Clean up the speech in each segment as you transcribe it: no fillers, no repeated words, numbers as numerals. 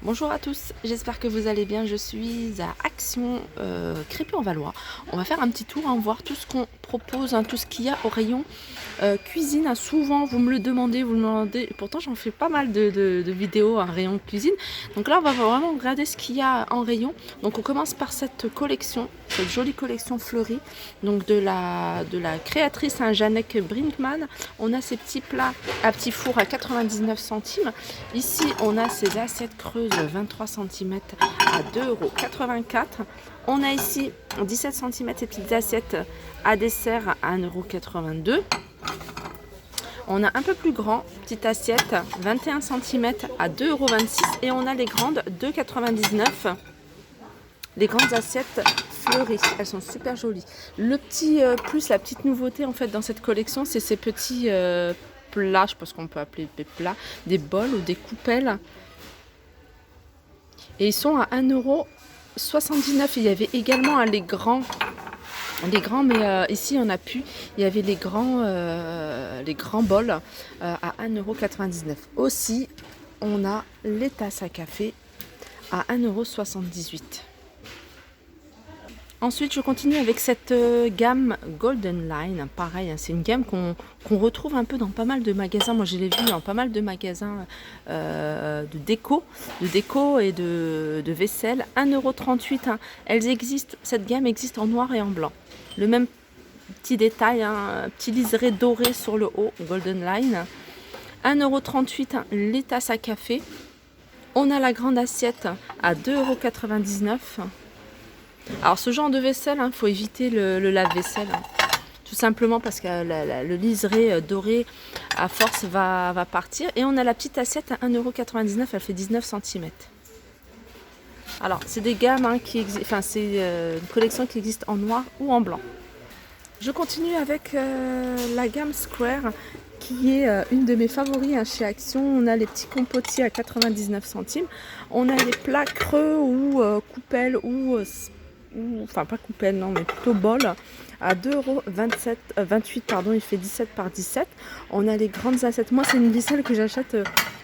Bonjour à tous, j'espère que vous allez bien. Je suis à Action Crépy-en-Valois. On va faire un petit tour, voir tout ce qu'on propose, tout ce qu'il y a au rayon cuisine. Souvent vous me le demandez, pourtant j'en fais pas mal de vidéos, un rayon cuisine. Donc là on va vraiment regarder ce qu'il y a en rayon. Donc on commence par cette collection, cette jolie collection fleurie, donc de la créatrice Janek Brinkman. On a ces petits plats à petits fours à 99 centimes. Ici on a ces assiettes creuses 23 cm à 2,84 €. On a ici 17 cm ces petites assiettes à dessert à 1,82 €. On a un peu plus grand, petite assiette 21 cm à 2,26 € et on a les grandes 2,99 €. Les grandes assiettes fleuries, elles sont super jolies. Le petit plus, la petite nouveauté en fait dans cette collection, c'est ces petits plats, je pense qu'on peut appeler des plats, des bols ou des coupelles. Et ils sont à 1,79 €. Il y avait également les grands, mais ici on a pu. Il y avait les grands bols à 1,99 €. Aussi, on a les tasses à café à 1,78 €. Ensuite, je continue avec cette gamme Golden Line. Pareil, c'est une gamme qu'on retrouve un peu dans pas mal de magasins. Moi, je l'ai vu dans pas mal de magasins de déco et de vaisselle. 1,38 €. Elles existent, cette gamme existe en noir et en blanc. Le même petit détail, petit liseré doré sur le haut, Golden Line. 1,38 €, les tasses à café. On a la grande assiette à 2,99 €. Alors ce genre de vaisselle, faut éviter le lave-vaisselle, tout simplement parce que le liseré doré à force va partir. Et on a la petite assiette à 1,99 €, elle fait 19 cm. Alors c'est des gammes qui existent, c'est une collection qui existe en noir ou en blanc. Je continue avec la gamme Square, qui est une de mes favoris chez Action. On a les petits compotiers à 99 centimes. On a les plats creux ou coupelles enfin pas coupelle, non, mais plutôt bol à 2,28 €, il fait 17 par 17. On a les grandes assiettes. Moi, c'est une vaisselle que j'achète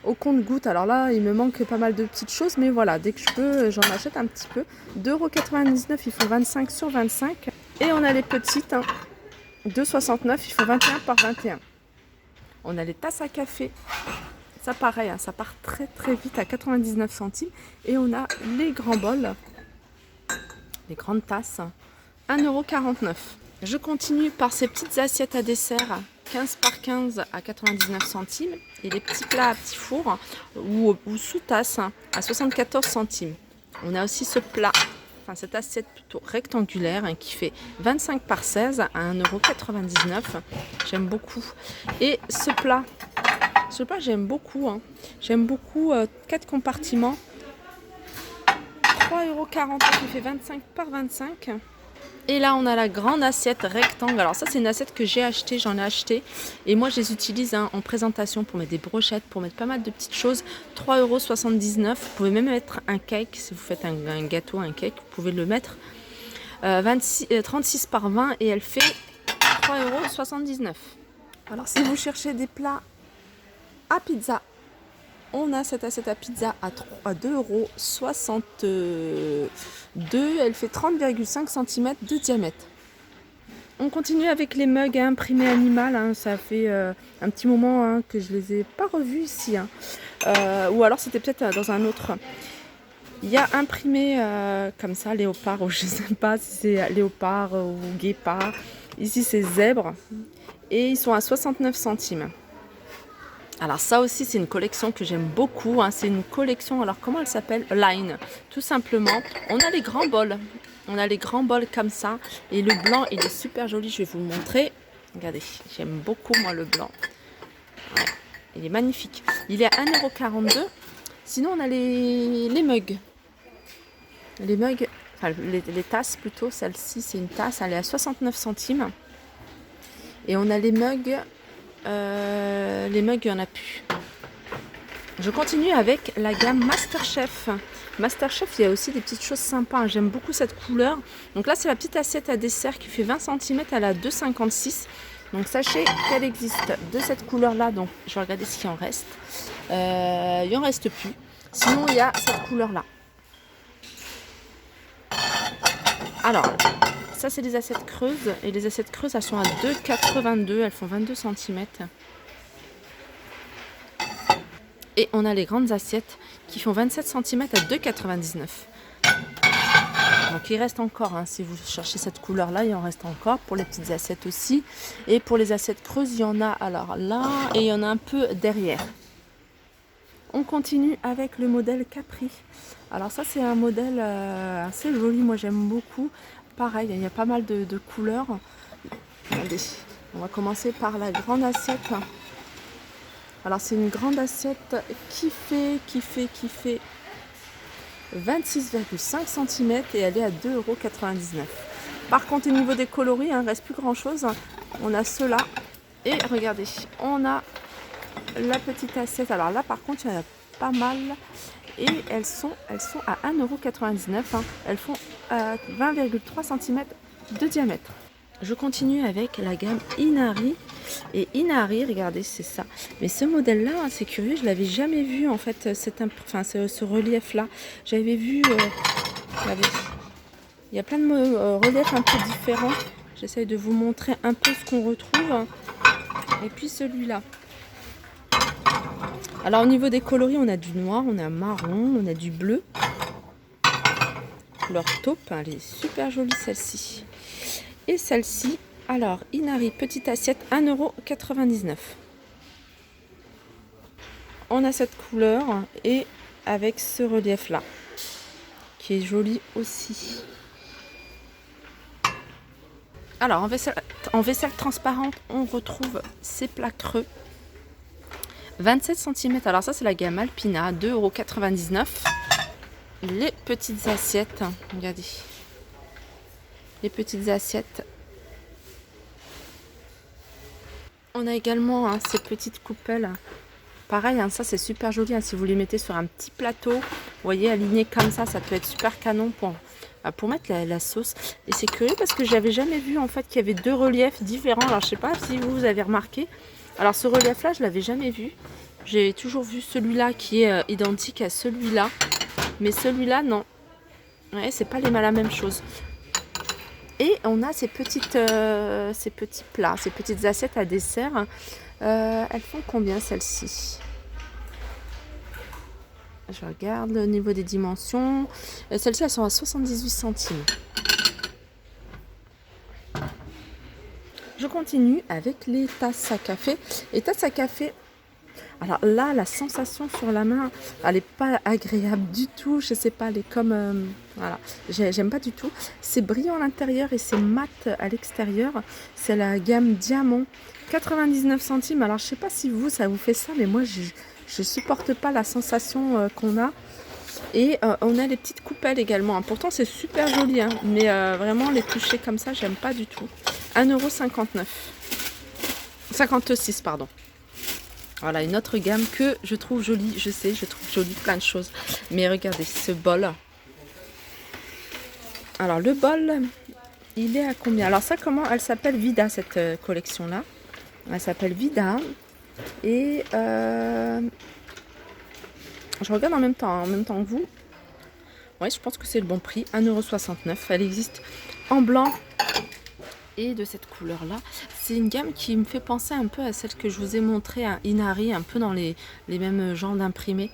au compte-gouttes. Alors là, il me manque pas mal de petites choses, mais voilà, dès que je peux, j'en achète un petit peu. 2,99 €, il faut 25 sur 25. Et on a les petites, 2,69 €, il faut 21 par 21. On a les tasses à café. Ça, pareil, ça part très très vite à 99 centimes. Et on a les grands bols. Les grandes tasses, 1,49 €. Je continue par ces petites assiettes à dessert, 15 par 15 à 99 centimes. Et les petits plats à petits fours ou sous-tasses à 74 centimes. On a aussi ce plat, cette assiette plutôt rectangulaire qui fait 25 par 16 à 1,99 €. J'aime beaucoup. Et ce plat j'aime beaucoup. J'aime beaucoup 4 compartiments. 3,40 € qui fait 25 par 25. Et là on a la grande assiette rectangle. Alors ça c'est une assiette que j'en ai acheté et moi je les utilise en présentation pour mettre des brochettes, pour mettre pas mal de petites choses. 3,79 €. Vous pouvez même mettre un cake, si vous faites un gâteau, un cake, vous pouvez le mettre. 36 par 20 et elle fait 3,79 €. Alors si vous cherchez des plats à pizza, on a cette assiette à pizza à 2,62 €. Elle fait 30,5 cm de diamètre. On continue avec les mugs imprimés animal. Ça fait un petit moment que je les ai pas revus ici. Ou alors c'était peut-être dans un autre. Il y a imprimé comme ça, léopard, ou je ne sais pas si c'est léopard ou guépard. Ici c'est zèbre. Et ils sont à 69 centimes. Alors ça aussi c'est une collection que j'aime beaucoup, c'est une collection, alors comment elle s'appelle? Line, tout simplement. On a les grands bols, comme ça, et le blanc il est super joli, je vais vous le montrer. Regardez, j'aime beaucoup moi le blanc, ouais, il est magnifique. Il est à 1,42 €. Sinon on a les mugs, les tasses plutôt. Celle-ci c'est une tasse, elle est à 69 centimes. Et on a les mugs, il n'y en a plus. Je continue avec la gamme Masterchef. Masterchef, il y a aussi des petites choses sympas. J'aime beaucoup cette couleur. Donc là, c'est la petite assiette à dessert qui fait 20 cm. Elle a 2,56 €. Donc sachez qu'elle existe de cette couleur-là. Donc je vais regarder ce qu'il en reste. Il en reste plus. Sinon il y a cette couleur-là. Alors, ça c'est des assiettes creuses. Et les assiettes creuses, elles sont à 2,82. Elles font 22 cm. Et on a les grandes assiettes qui font 27 cm à 2,99. Donc il reste encore, hein, si vous cherchez cette couleur là, il en reste encore pour les petites assiettes aussi. Et pour les assiettes creuses, il y en a alors là et il y en a un peu derrière. On continue avec le modèle Capri. Alors ça c'est un modèle assez joli, moi j'aime beaucoup. Pareil, il y a pas mal de couleurs. Regardez, on va commencer par la grande assiette. Alors c'est une grande assiette qui fait 26,5 cm et elle est à 2,99 €. Par contre au niveau des coloris, il ne reste plus grand chose. On a ceux-là et regardez, on a la petite assiette. Alors là par contre il y en a pas mal et elles sont à 1,99 €. Elles font 20,3 cm de diamètre. Je continue avec la gamme Inari. Et Inari, regardez, c'est ça. Mais ce modèle-là, c'est curieux, je ne l'avais jamais vu en fait, ce relief-là. J'avais vu, regardez, il y a plein de reliefs un peu différents. J'essaye de vous montrer un peu ce qu'on retrouve. Et puis celui-là. Alors au niveau des coloris, on a du noir, on a marron, on a du bleu. Leur taupe, elle est super jolie celle-ci. Et celle-ci, alors Inari, petite assiette, 1,99 €. On a cette couleur et avec ce relief-là, qui est joli aussi. Alors en vaisselle transparente, on retrouve ces plats creux. 27 cm, alors ça c'est la gamme Alpina, 2,99 €. Les petites assiettes, regardez. Les petites assiettes. On a également ces petites coupelles. Pareil, ça c'est super joli. Si vous les mettez sur un petit plateau, vous voyez, aligné comme ça peut être super canon pour mettre la sauce. Et c'est curieux parce que j'avais jamais vu en fait qu'il y avait deux reliefs différents. Alors je sais pas si vous avez remarqué. Alors ce relief là, je l'avais jamais vu. J'ai toujours vu celui-là qui est identique à celui-là. Mais celui-là, non. Ouais, c'est pas la même chose. Et on a ces petits plats, ces petites assiettes à dessert. Elles font combien celles-ci? Je regarde au niveau des dimensions. Celles-ci, elles sont à 78 centimes. Je continue avec les tasses à café. Les tasses à café, alors là, la sensation sur la main, elle n'est pas agréable du tout. Je sais pas, elle est comme... voilà, j'aime pas du tout. C'est brillant à l'intérieur et c'est mat à l'extérieur. C'est la gamme Diamant, 99 centimes. Alors je sais pas si ça vous fait ça, mais moi je supporte pas la sensation qu'on a. Et on a les petites coupelles également. Pourtant c'est super joli, hein, mais vraiment les toucher comme ça, j'aime pas du tout. 1,59 €. 56, pardon. Voilà, une autre gamme que je trouve jolie. Je sais, je trouve jolie plein de choses. Mais regardez ce bol. Alors le bol, il est à combien? Alors ça, comment elle s'appelle? Vida, cette collection-là. Elle s'appelle Vida. Et je regarde en même temps que vous. Oui, je pense que c'est le bon prix. 1,69 €. Elle existe en blanc et de cette couleur là. C'est une gamme qui me fait penser un peu à celle que je vous ai montré à Inari, un peu dans les mêmes genres d'imprimés.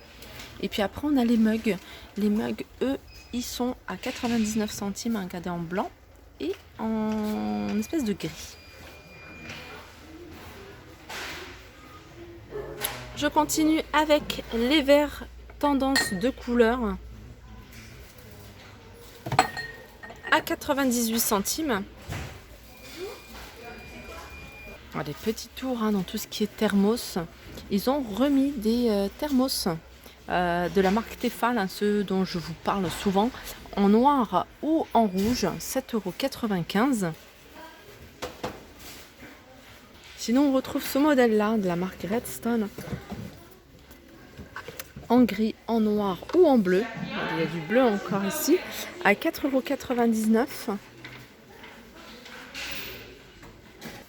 Et puis après on a les mugs. Les mugs, eux, ils sont à 99 centimes, regardez, en blanc et en espèce de gris. Je continue avec les verres tendance de couleur à 98 centimes. Les petits tours dans tout ce qui est thermos. Ils ont remis des thermos de la marque Tefal, ceux dont je vous parle souvent, en noir ou en rouge, 7,95 €. Sinon on retrouve ce modèle là de la marque Redstone en gris, en noir ou en bleu. Il y a du bleu encore ici, à 4,99 €.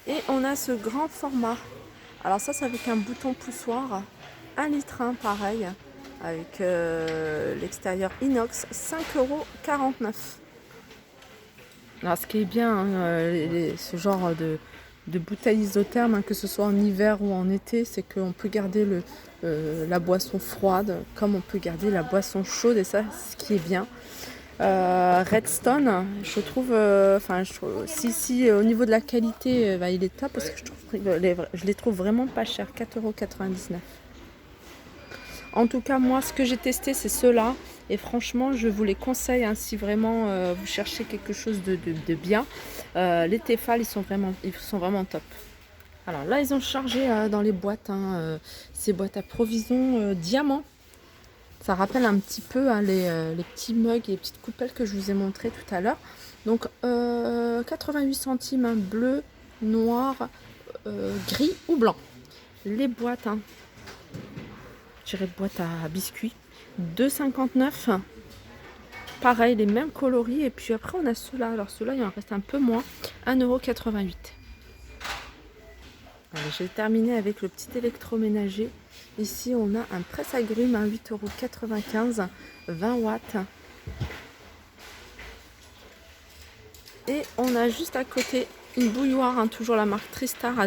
Et on a ce grand format. Alors ça, c'est avec un bouton poussoir. 1 litre, hein, pareil. Avec l'extérieur inox. 5,49 €. Alors ce qui est bien, hein, ce genre de bouteille isotherme, hein, que ce soit en hiver ou en été, c'est qu'on peut garder la boisson froide comme on peut garder la boisson chaude, et ça, ce qui est bien. Redstone, je trouve, si au niveau de la qualité, il est top, parce que je les trouve vraiment pas chers, 4,99 €. En tout cas, moi, ce que j'ai testé, c'est ceux-là. Et franchement, je vous les conseille, hein, si vraiment vous cherchez quelque chose de bien. Les Tefal, ils sont vraiment top. Alors là, ils ont chargé dans les boîtes, hein, ces boîtes à provisions diamant. Ça rappelle un petit peu, hein, les petits mugs et les petites coupelles que je vous ai montré tout à l'heure. Donc 88 centimes, hein, bleu, noir, gris ou blanc. Les boîtes, hein, je dirais boîte à biscuits, 2,59 €. Pareil, les mêmes coloris. Et puis après, on a ceux-là. Alors ceux-là, il en reste un peu moins. 1,88 €. Allez, j'ai terminé avec le petit électroménager. Ici, on a un presse-agrumes à 8,95 €, 20 watts. Et on a juste à côté une bouilloire, hein, toujours la marque Tristar, à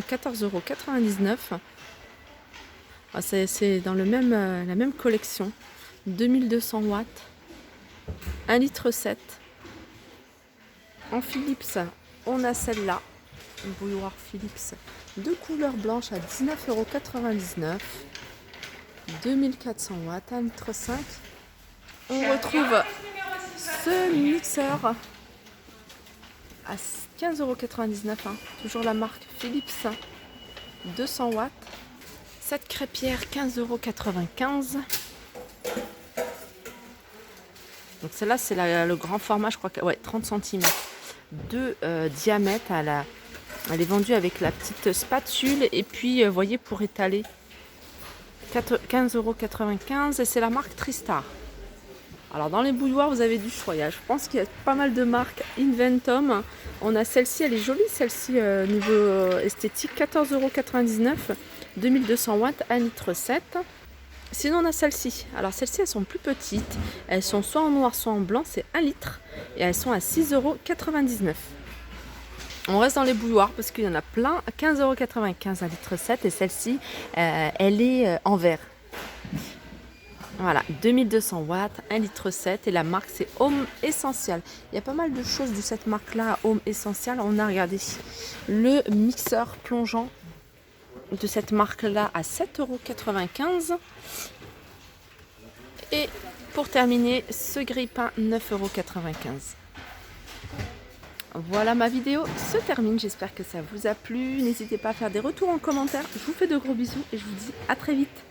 14,99 €. Ah, c'est dans la même collection. 2200 watts. 1,7 litre. En Philips, on a celle-là. Une bouilloire Philips de couleur blanche à 19,99 €. 2400 watts, 1,5 litre. On retrouve ce mixeur à 15,99 €, hein. Toujours la marque Philips, 200 watts. Cette crêpière, 15,95 €. Donc celle-là, c'est le grand format, je crois que 30 cm de diamètre. Elle est vendue avec la petite spatule, et puis vous voyez, pour étaler, 15,95 €, et c'est la marque Tristar. Alors dans les bouilloires, vous avez du choix. Je pense qu'il y a pas mal de marques. Inventum, on a celle-ci, elle est jolie, celle-ci, niveau esthétique, 14,99 €, 2200 watts, 1,7 litre. Sinon, on a celle-ci. Alors celles-ci, elles sont plus petites. Elles sont soit en noir, soit en blanc. C'est 1 litre. Et elles sont à 6,99 €. On reste dans les bouilloires parce qu'il y en a plein. 15,95 €, 1,7 litre. Et celle-ci, elle est en verre. Voilà, 2200 watts, 1,7 litre. Et la marque, c'est Home Essential. Il y a pas mal de choses de cette marque-là, Home Essential. On a regardé le mixeur plongeant de cette marque-là à 7,95 €. Et pour terminer, ce grille-pain, 9,95 €. Voilà, ma vidéo se termine. J'espère que ça vous a plu. N'hésitez pas à faire des retours en commentaire. Je vous fais de gros bisous et je vous dis à très vite.